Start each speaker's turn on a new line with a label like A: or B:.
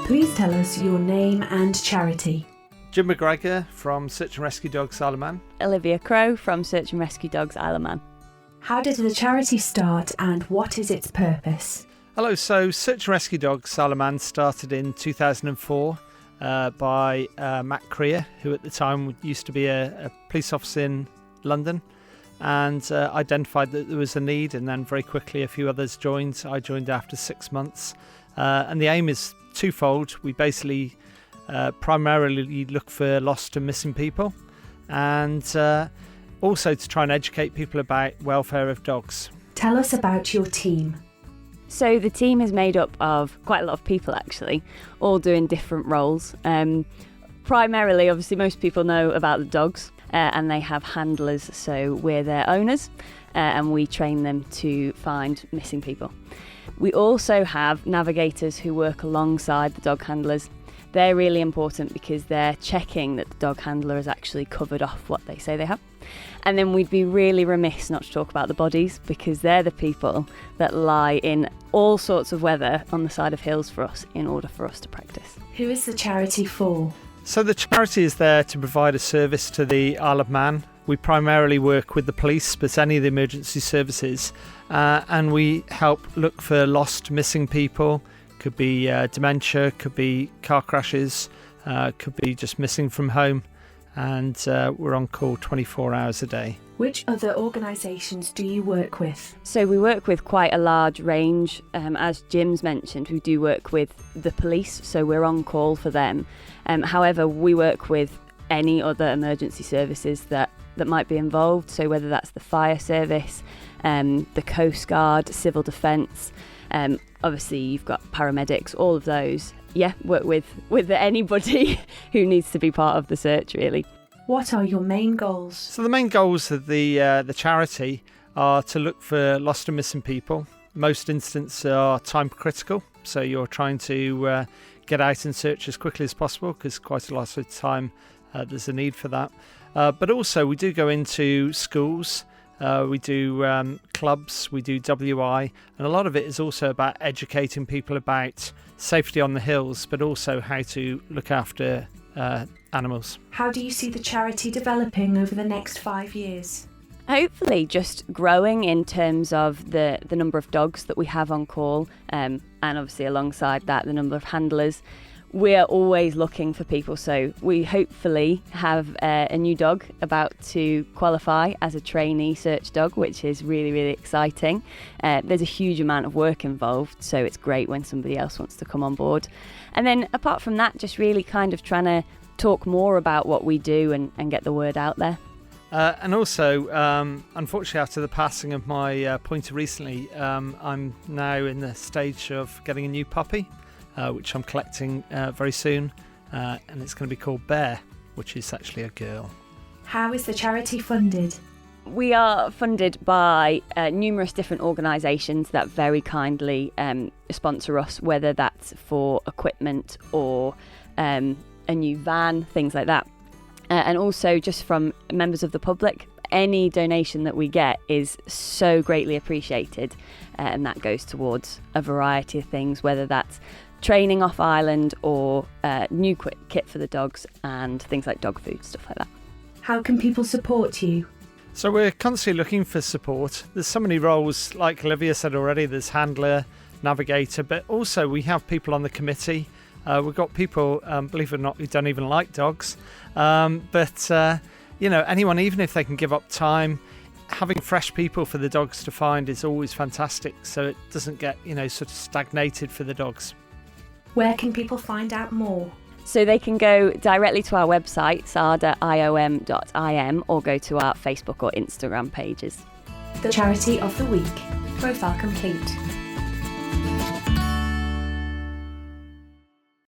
A: Please tell us your name and charity.
B: Jim McGregor from Search and Rescue Dogs Isle of Man.
C: Olivia Crow from Search and Rescue Dogs Isle of Man.
A: How did the charity start and what is its purpose?
B: Hello, so Search and Rescue Dogs Isle of Man started in 2004 by Matt Creer, who at the time used to be a police officer in London, and identified that there was a need, and then very quickly a few others joined. I joined after 6 months, and the aim is twofold. We basically primarily look for lost and missing people, and also to try and educate people about welfare of dogs.
A: Tell us about your team.
C: So the team is made up of quite a lot of people actually, all doing different roles. Primarily, obviously, most people know about the dogs and they have handlers, so we're their owners and we train them to find missing people. We also have navigators who work alongside the dog handlers. They're really important because they're checking that the dog handler has actually covered off what they say they have. And then we'd be really remiss not to talk about the bodies, because they're the people that lie in all sorts of weather on the side of hills for us in order for us to practice.
A: Who is the charity for?
B: So the charity is there to provide a service to the Isle of Man. We primarily work with the police, but any of the emergency services, and we help look for lost, missing people. Could be dementia, could be car crashes, could be just missing from home, and we're on call 24 hours a day.
A: Which other organisations do you work with?
C: So we work with quite a large range. As Jim's mentioned, we do work with the police, so we're on call for them. However, we work with any other emergency services that might be involved, so whether that's the fire service, the Coast Guard, civil defence, obviously you've got paramedics, all of those. Yeah, work with anybody who needs to be part of the search, really.
A: What are your main goals?
B: So the main goals of the charity are to look for lost and missing people. Most instances are time critical, so you're trying to get out and search as quickly as possible, because quite a lot of the time there's a need for that. But also we do go into schools. We do clubs, we do WI, and a lot of it is also about educating people about safety on the hills, but also how to look after animals.
A: How do you see the charity developing over the next 5 years?
C: Hopefully just growing in terms of the number of dogs that we have on call, and obviously alongside that the number of handlers. We're always looking for people, so we hopefully have a new dog about to qualify as a trainee search dog, which is really, really exciting. There's a huge amount of work involved, so it's great when somebody else wants to come on board. And then apart from that, just really kind of trying to talk more about what we do and get the word out there.
B: And also, unfortunately, after the passing of my pointer recently, I'm now in the stage of getting a new puppy, which I'm collecting very soon, and it's going to be called Bear, which is actually a girl.
A: How is the charity funded?
C: We are funded by numerous different organisations that very kindly sponsor us, whether that's for equipment or a new van, things like that. And also just from members of the public. Any donation that we get is so greatly appreciated, and that goes towards a variety of things, whether that's training off island or new kit for the dogs and things like dog food, stuff like that.
A: How can people support you?
B: So we're constantly looking for support. There's so many roles, like Olivia said already, there's handler, navigator, but also we have people on the committee. We've got people, believe it or not, who don't even like dogs. But anyone, even if they can give up time, having fresh people for the dogs to find is always fantastic. So it doesn't get, sort of stagnated for the dogs.
A: Where can people find out more?
C: So they can go directly to our website, SARDA.IOM, or go to our Facebook or Instagram pages.
A: The Charity of the Week. Profile complete.